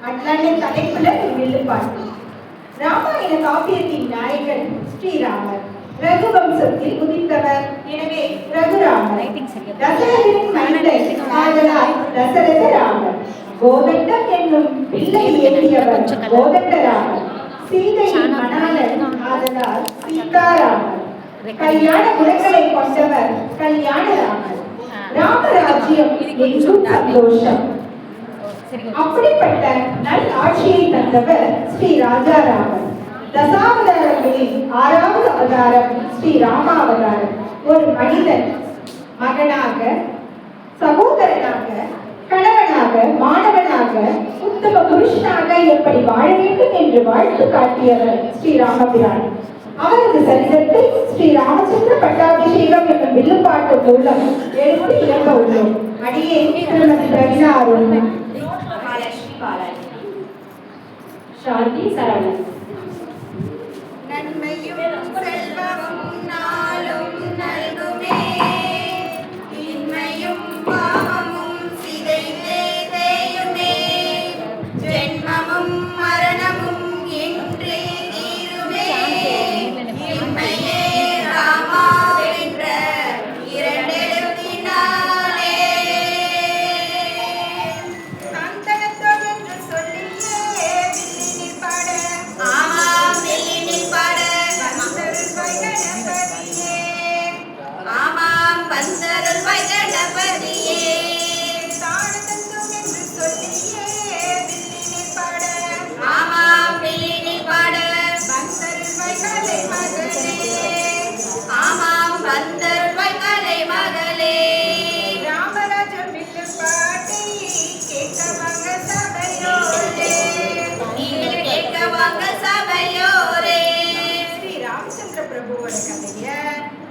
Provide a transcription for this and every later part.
Atlantic தலைப்புல வில்லுப்பாட்டு. ராமாயண காப்பியத்தின் நாயகன் ஸ்ரீராமர். ரகுவம்சத்தில் உதித்தவர், எனவே ரகுராமர். தசரதனின் மைந்தன் ஆதலால் தசரத ராமர். கோதண்டம் என்னும் பிள்ளை ஏற்றியவர் கோதண்டராமர். சீதையின் மணாளன் ஆதலால் சீதாராமர். கல்யாண குணங்களை கொண்டவர் கல்யாணராமர். ராமராஜ்யம் என்றும் சந்தோஷம். அப்படிப்பட்ட நல் ஆட்சியை தந்தவர் ஸ்ரீ ராஜாராமர். தசாவதாரங்களில் 6வது அவதாரம் ஸ்ரீ ராமாவதாரம். ஒரு மனிதன் மகனாக, சகோதரனாக, கணவனாக, மாணவனாக, உத்தம புருஷனாக எப்படி வாழ வேண்டும் என்று வாழ்த்து காட்டியவர் ஸ்ரீ ராமபிரான். அவரது சரிதத்தை ஸ்ரீ ராமச்சந்திர பட்டாபிஷேகம் என்னும் வில்லுப்பாட்டு மூலம் எடுத்து இயங்க உள்ளோம். அடியே திருமதி பிரவீனா அருண், சாந்தி சரவணன். நன்மையும் செல்வமும் நாளும் நல்குமே, இன்மையும் பாவமும் சிதைந்தே தேயுமே, ஜென்மமும் மரணமும் என்று தீருமே, இன்மையே ராமா என்ற இரண்டெழுத்தினாலே. தந்தனத்தொன்று சொல்லியே வில்லினில் பாட, ஆமாம் வில்லினில் பாட, வந்தருள்வாய் கணபதியே, ஆமாம் வந்தருள்வாய் கணபதியே. தானதந்தம் என்று சொல்லியே வில்லினில் பாட, ஆமாம் வில்லினில் பாட, வந்தருள்வாய் கலை மகளே, ஆமாம் வந்தருள்வாய் கலை மகளே. ராமராஜ வில்லு பாட்டை கேட்க வாங்க சபையோரே, நீங்கள் கேட்க வாங்க சபையோரே. ஸ்ரீ ராமச்சந்திர பிரபுவோட கதைய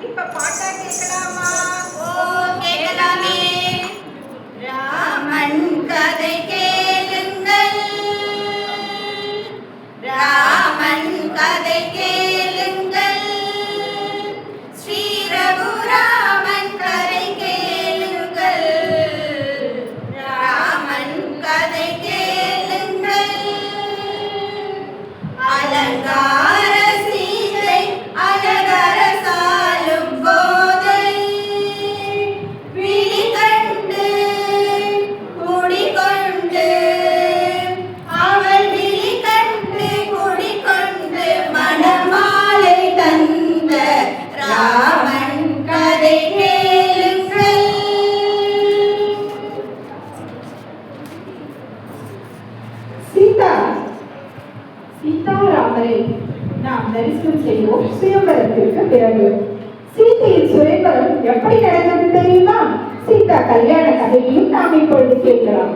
இப்ப பாட்டா கேட்கலாமா? ஓ கேட்கலாமே. ராமன் கதை கேளுங்கள், ராமன் கதை கேளுங்கள், ஸ்ரீ ரகுராமன் கதை கேளுங்கள், ராமன் கதை கேளுங்கள். அலங்கார சீதை அழகரசாலும் போதை, விழி கண்டு குடிகொண்டு, அவள் விழி கண்டு குடிகொண்டு மணமாலை தந்த ராமன் கதை கேளுங்கள். சீதா சீதாராமரை நாம் தரிசனம் செய்வோம் சுயம்பரத்திற்கு பிறகு. சீதையின் சுயம்பரம் எப்படி நடந்தது தெரியுமா? சீதா கல்யாண கதையையும் நாம் இப்பொழுது கேட்கலாம்.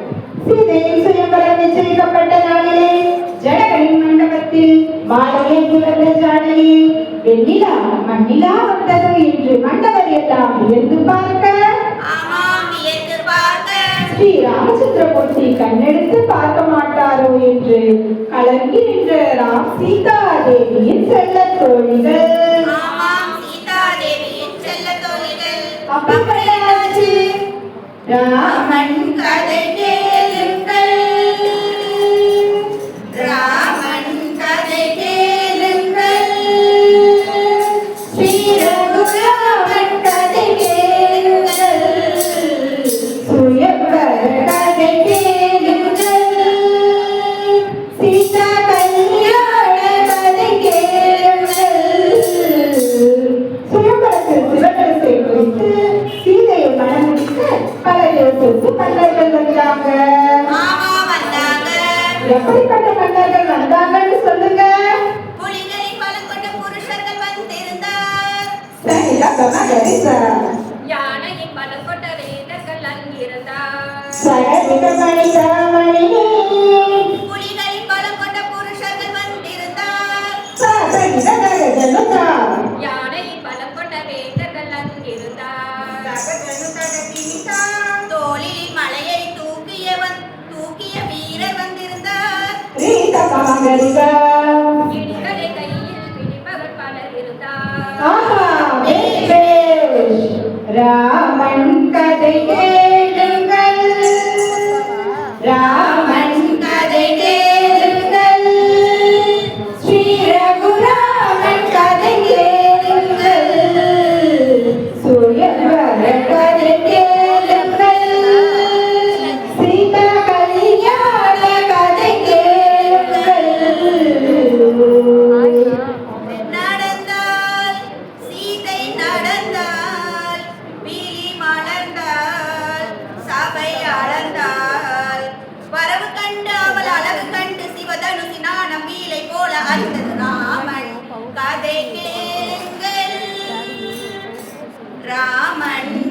சீதையின் சுயம்பரம் நிச்சயிக்கப்பட்ட நாளிலே ஜனகனின் மண்டபத்தில் மாலையை துறந்த ஜானகி வெண்ணிலா மண்ணிலா வந்தது என்று மண்டபம் எல்லாம் வியந்து பார்க்க, ஆமாம் வியந்து பார்க்க, ஸ்ரீ ராமச்சந்திரமூர்த்தி கண்ணெடுத்து பார்க்க மாட்டாரோ என்று கலங்கி நின்ற சீதா தேவியின் செல்ல தோழிகள், ஆமாம் சீதா தேவியின் செல்ல தோழிகள். அப்படியாச்சு. ராமன் கதை கேளுங்கள், ராமன் கதை கேளுங்கள், ஸ்ரீ ரகுராமன் கதை கேளுங்கள், சுயம்பர கதை கேளுங்கள், சீதா கல்யாண கதை கேளுங்கள். சுயம்பரத்தில் சிவனரசை குறித்து சீதையை மணமுடிக்க பல யோசித்து மன்னர்கள் வந்தாங்க. ஆமா வந்தாங்க. எப்படிப்பட்ட மன்னர்கள் வந்தாங்கன்னு சொல்லுங்க. புலிகளின் பலம் கொண்ட புருஷர்கள் வந்திருந்தார். யானையின் பலம் கொண்ட வேதர்கள் அங்கிருந்தார். புலிகளின் பலம் கொண்ட புருஷர்கள் வந்திருந்தார். யானையின் பலம் கொண்ட வேதர்கள் அங்கிருந்தார். தோளில் மலையை தூக்கிய வீரர் வந்திருந்தார். இடிகளை கையில் பிடிப்பவர் பலர் இருந்தார். ராமன் கதை கேளுங்கள், ராமன் கதை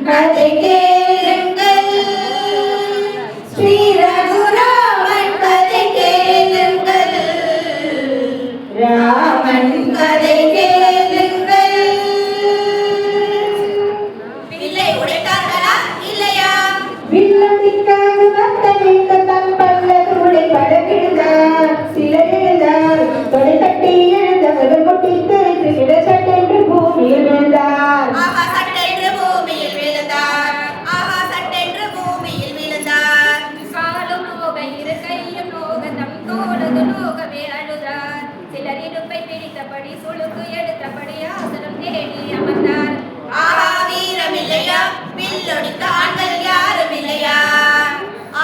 கதை கேளுங்கள், ஸ்ரீ ரகுராமன் கதை கேளுங்கள், ராமன் கதை கேளுங்கள். வில்லை உடைத்தார்களா இல்லையா? வில்லதிக்காக வந்தனைக்கு தன் பல்லதுளை படவிழுந்தார். சிலர் எழுந்தார், தொடை தட்டி எழுந்தவர் முட்டித்து கிடச்சட்டென்று பூமியில் விழுந்தார். ஆஹா சட்டென்று பூமியில் விழுந்தார், ஆஹா சட்டென்று பூமியில் விழுந்தார். காலும் நோக இரு கையும் நோக தம் தோளது நோகவே அழுதார். சிலர் இடுப்பை பிடித்தபடி சுளுக்கு எடுத்தபடி ஆசனம் தேடி அமர்ந்தார். ஆஹா வீரமில்லையா, வில்லொடித்த ஆண்கள் யாரும் இல்லையா?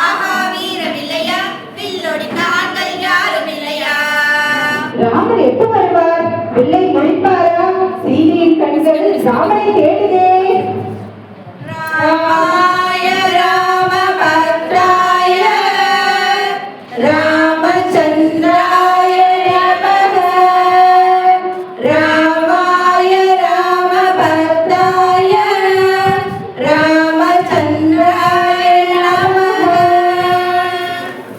ஆஹா வீரமில்லையா, வில்லொடித்த ஆண்கள் யாரும் இல்லையா? ராமர் எப்ப வருவார்? வில்லை முடிப்பாரா? சீதையின் கண்கள் ராமனை தேடுதே. ராமாய ராமபத்ராய ராமச்சந்திராய நமः. ராமாய ராமபத்ராய ராமச்சந்திராய நமः.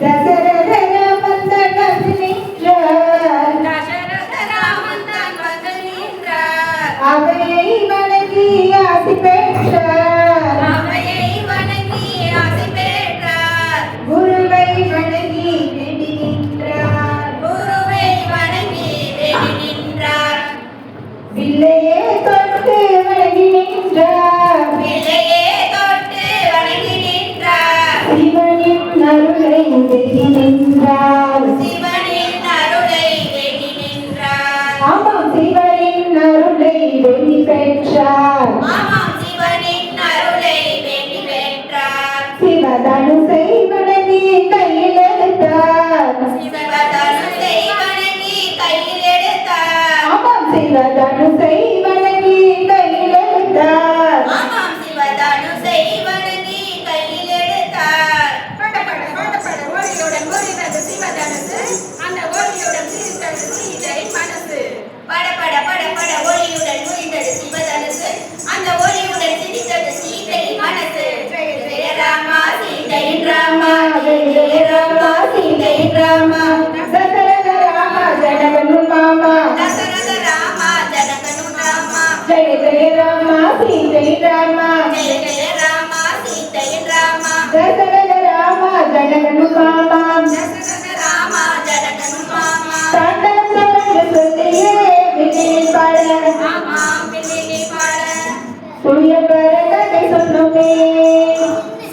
தசரத ராமன் தன் நின்றார். தசரத ராமன் தான் வந்து நின்றார். அவையை வணங்கி ஆசி பெற்றார். அவையை வணங்கி ஆசி பெற்றார். குருவை வணங்கி வேண்டி நின்றார். குருவை வணங்கி வேண்டி நின்றார். வில்லையே தொட்டு வணங்கி நின்றார். விலையே தொட்டு வணங்கி நின்றார். சிவனின் அருளை வேண்டி நின்றார். சிவனின் அருளை வேண்டி நின்றார். ஆமாம், சிவனின் அருளை வேண்டி பெற்றார். ஆமாம் சிவனின் அருளை வேண்டி பெற்றார். சிவதனுசை வணங்கி கையில் எடுத்தார். சிவதனுசை வணங்கி கையில் எடுத்தார். ஆமாம், சிவதனுசை வணங்கி கையில் எடுத்தார். ஆமாம் சிவதனுசை வணங்கி கையில் எடுத்தார். பட பட பட பட ஒளியுடன் ஒளிவது சிவதனுசு. அந்த ஒளியுடன் சிரித்தது சீதையின் மனசு. பட பட பட பட ஒளியுடன் முறிந்தது சிவதனுசு. அந்த ஒளியுடன் சிரித்தது சீதையின் மனசு. ஜெய ஜெய ராமா சீதையின் ராமா, ஜெய ஜெய ராமா சீதையின் ராமா. தசரத ராம ஜனகனு மாமா, தசரத ராமா ஜனகனு ராமா, ஜெய ஜெய ராம சீதை ராமா. ஜெய ஜெய ராமா சீதையின் ராமா. தசரத ராம ஜனகனு மாமா, தசரத ராமா ஜனகனு மாமா. தாண்டவம் தொடர்ந்து சொல்லியே விஜய் பாட. ஆமாம் பிள்ளையை பாட சுயபர கதை சொன்னோமே,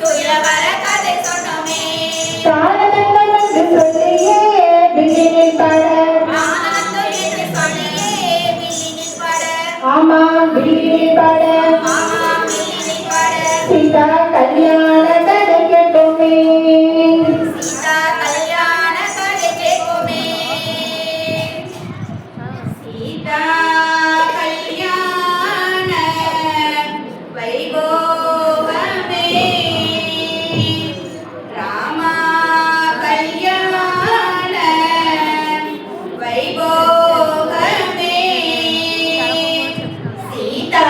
சுயவர கதை சொன்னோமே. தாண்டவம் வந்து சொல்லியே விஜய் பாட. ஆனந்தம் என்று சொல்லியே வில்லினில் பாட. ஆமா, விஜய் பாட. ஆமாம் வில்லினில் பாட. சீதா கல்யாண கதை கேட்டோமே, சீதா கல்யாண கதை கேட்போமே. சீதா கல்யாண வைபோகமே, ராமா கல்யாண வைபோகமே. சீதா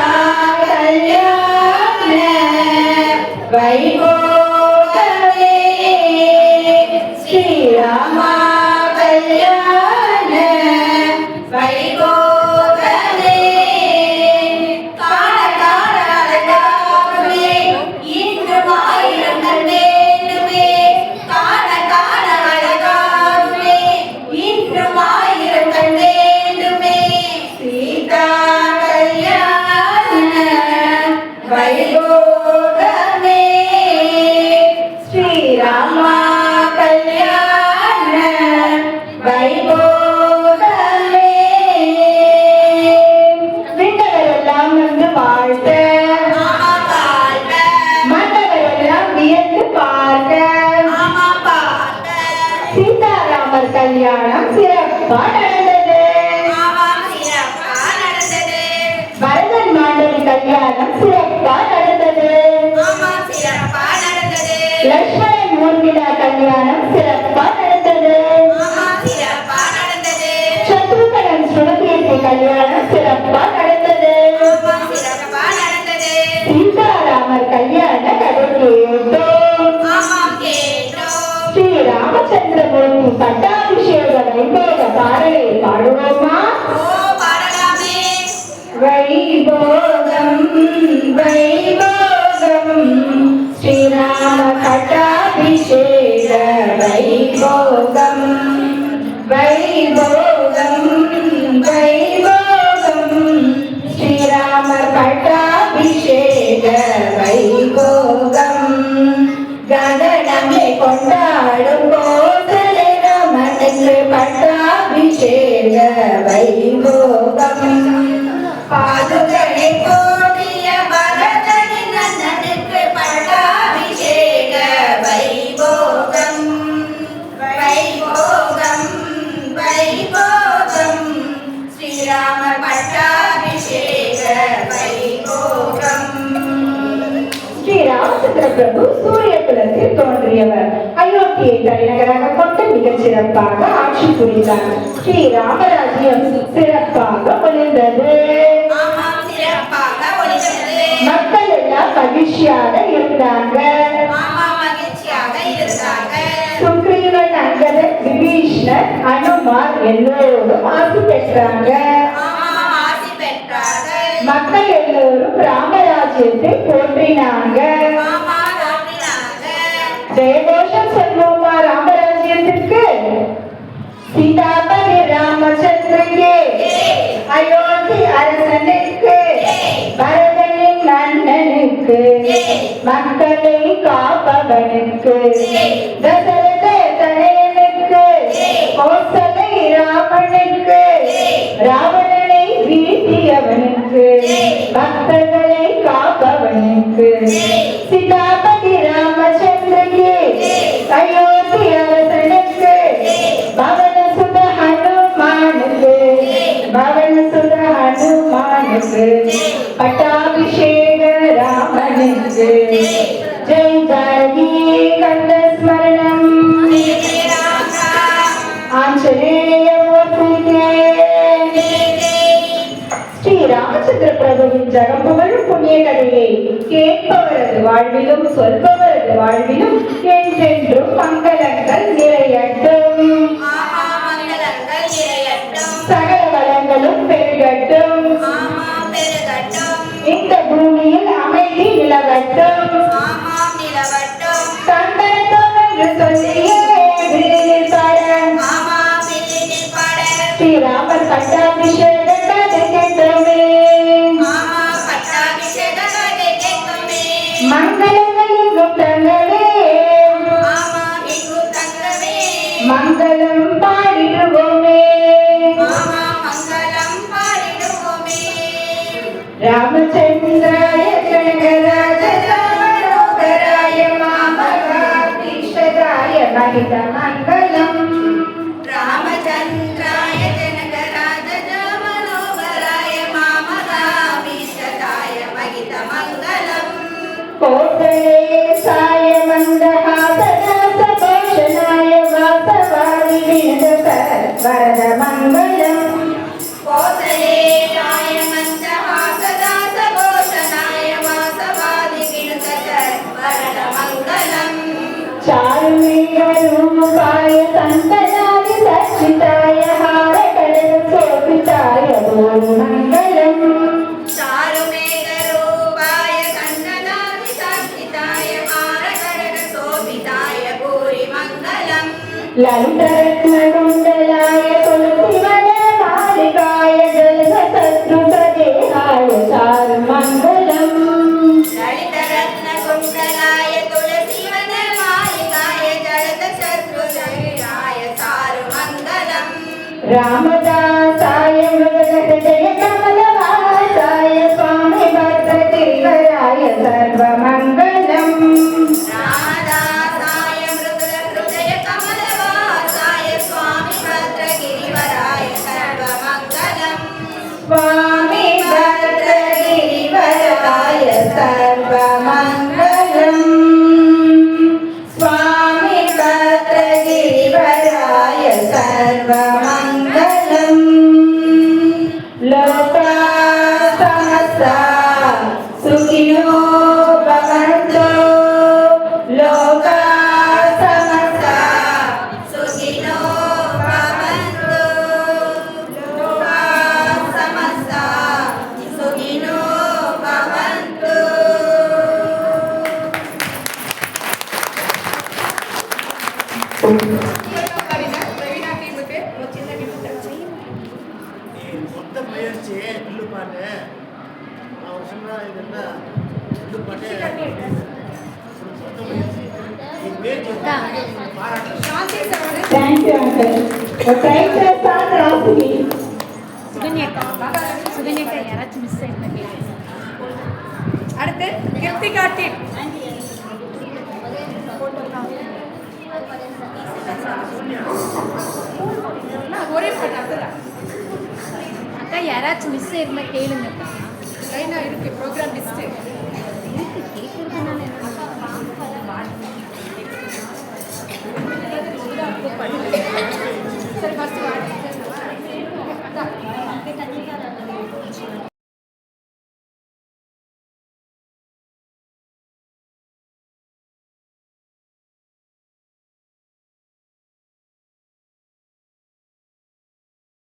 கல்யாண வைபோகமே, ஸ்ரீராமா கல்யாண வைபோகமே. காண காண அழகாகவே இன்று ஆயிரங்கள் வேண்டுமே. காண காண அழகாகவே இன்று ஆயிரங்கள் வேண்டுமே. சீதா கல்யாண வைபோகமே, ஸ்ரீராமா கல்யாண வைபோகமே. விண்டவரெல்லாம் வந்து வாழ்த்த, ஆமா பார்க்க, மன்னவரெல்லாம் வியந்து பார்க்க. ஆமா பார்க்க. சீதாராமர் கல்யாணம் சிறப்பா நடந்தது. ஆமா சிறப்பா நடந்தது. பரதன் மாண்டவி கல்யாணம் சிறப்பா நடந்தது. ஆமா சிறப்பா நடந்தது. லட்சுமணன் ஊர்மிளா கல்யாணம் சிறப்பா நடந்தது. ஆமா சிறப்பா நடந்தது. சத்ருகனன் சுடகீர்த்தி கல்யாணம் சிறப்பா நடந்தது. ஆமா சிறப்பா நடந்தது. சீதாராம ஸ்ரீராமச்சந்திரமூர்த்தி பட்டாபிஷேக வைபோக பாடலை பாடுவோமா? பாடலாமே. வைபோகம் வைபோகம் ஸ்ரீராம பட்டாபிஷேக வைபோகம் வைபோகம் வைபோகம் ஸ்ரீராம பட்டாபிஷேக வைபோகம் ககனமே கொண்டாடும் போதலை ராமனுக்கு பட்டாபிஷேக வைபோகம் பாதுகளை போற்றிய பரதனின் நந்தனுக்கு பட்டாபிஷேக வைபோகம் வைபோகம் வைபோகம் ஸ்ரீராம பட்டாபிஷேக வைபோகம். ஸ்ரீராமச்சந்திர பிரபு சூரிய குலத்தில் தோன்றியவர். அயோத்தியை தலைநகராக கொண்டு மிகச் சிறப்பாக ஆட்சி புரிந்தார். ஸ்ரீராமராஜ்யம் சிறப்பாக ஒளிர்ந்தது. ஆமாம், சிறப்பாக ஒளிர்ந்தது. மக்கள் எல்லாம் மகிழ்ச்சியாக இருந்தாங்க. ஆமாம், மகிழ்ச்சியாக இருந்தாங்க. சுக்ரீவன், அங்கதன், விபீஷ்ணன், அனுமார் எல்லோரும் ஆசி பெற்றாங்க. ஆமாம், ஆசி பெற்றார்கள். மக்கள் எல்லோரும் ராமராஜ்யத்தை போற்றினாங்க. ஆமா, தோன்றினாங்க. ஜெயகோஷம் சொல்வோமா ராமராஜ்யத்திற்கு? சீதாபதி ராமச்சந்திரனுக்கு, அயோத்தி அரசனுக்கு, பரதனின் அண்ணனுக்கு, மக்களை காப்பவனுக்கு, தசரத தனையனுக்கு, கோசலை ராமனுக்கு, ராவணனை வீழ்த்தியவனுக்கு, பக்தர்களை காப்பவனுக்கு, சீதாபதி ராமச்சந்திரனுக்கு, அயோத்தி அரசனுக்கு, பவன சுத ஹனுமானுக்கு, பவன சுத ஹனுமானுக்கு, பட்டாபிஷேக ராமனுக்கு, ஜெய் ஜானகி கந்த ஸ்மரணம், ஆஞ்சநேய மூர்த்திகே. ஸ்ரீராமச்சந்திர பிரபுவின் ஜகம் புகழும் புண்ணிய கதையை கேட்பவரது வாழ்விலும் சொல்பவரது வாழ்விலும் என்றென்றும் மங்களங்கள் நிறையட்டும். ஆமா, மங்களங்கள் நிறையட்டும். சகல வளங்களும் பெருகட்டும். ஆமா, பெருகட்டும். இந்த பூமியில் அமைதி நிலவட்டும். ஆமாம், நிலவட்டும். தந்தனத்தோம் என்று சொல்லியே விழியில் பாட ஆமா, வில்லினில் பட. ஸ்ரீராமர் பட்டாபிஷேக கதை கேட்டோமே. ஆமா, பட்டாபிஷேக கதை கேட்குமே. மங்களங்கள் எங்கும் தங்கவே, ஆமா, எங்கும் தங்கவே. மங்களம் பாடிடுவோமே. ஆமா, மங்களம் பாடிடுவோமே. ராமச்சந்திராய கனகராஜ மனோகராய மாமகாதீஷதாய மகித மங்களம். ராமச்சந்திராய ஜனகராஜ மனோகராய மாமகாபீஷதாய மகித மங்களம். கோசலேசாய மந்தஹாசனாச போஷணாய வாசவாதி வினத வரத மங்களம். கோசலேயாய மந்தஹாசதாச கோஷனாய வாசவாதி வினுதக வரத மங்களம். चारुमेघरूपाय सन्तनाय सच्चिताय हारकलशोभिताय मङ्गलम्. चारुमेघरूपाय कन्दनादि साक्षिताय हारकनकशोभिताय भूरिमङ्गलम्. ललितरत्नकुण्डलाय तुलसीवनमालिकाय जलशत्रुसदेहाय चारुमङ्गलम्. ललितरत्नकुण्डलाय तुलसीवनमालिकाय जलदशत्रुजयाय चारुमङ्गलम्. रामदासाय मृगहृदय कमलवासाय स्वामी भद्रगिरिवराय सर्वमङ्गलम्. रामदासाय मृदुलहृदय कमलवासाय स्वामी भद्रगिरिवराय सर्वमङ्गलम्. स्वामी भद्रगिरिवराय सर्वमङ्गलम्. स्वामी भद्रगिरिवराय सर्वमङ्गलम्. பிரவீனா டீமுக்கு ஒரு சின்ன gift. மொத்த முயற்சி வில்லு பாட்டு அவர் சொன்னா இது என்ன வில்லு பாட்டு சொந்த முயற்சி பாராட்டு சாந்தி Saravanan, Thank you, uncle. The prize has gone Rasini. சுகன்யாக்கா யாராச்சும் மிஸ் ஆயிருந்தாங்க. அடுத்து கிருத்திகா டீம். ஒரே பாட்டு அதுதான். அக்கா யாராச்சும் மிஸ் இருந்தா கேளுங்க அக்கா. லைனா இருக்கு ப்ரோக்ராம் லிஸ்ட். கேட்கறதுனால என்ன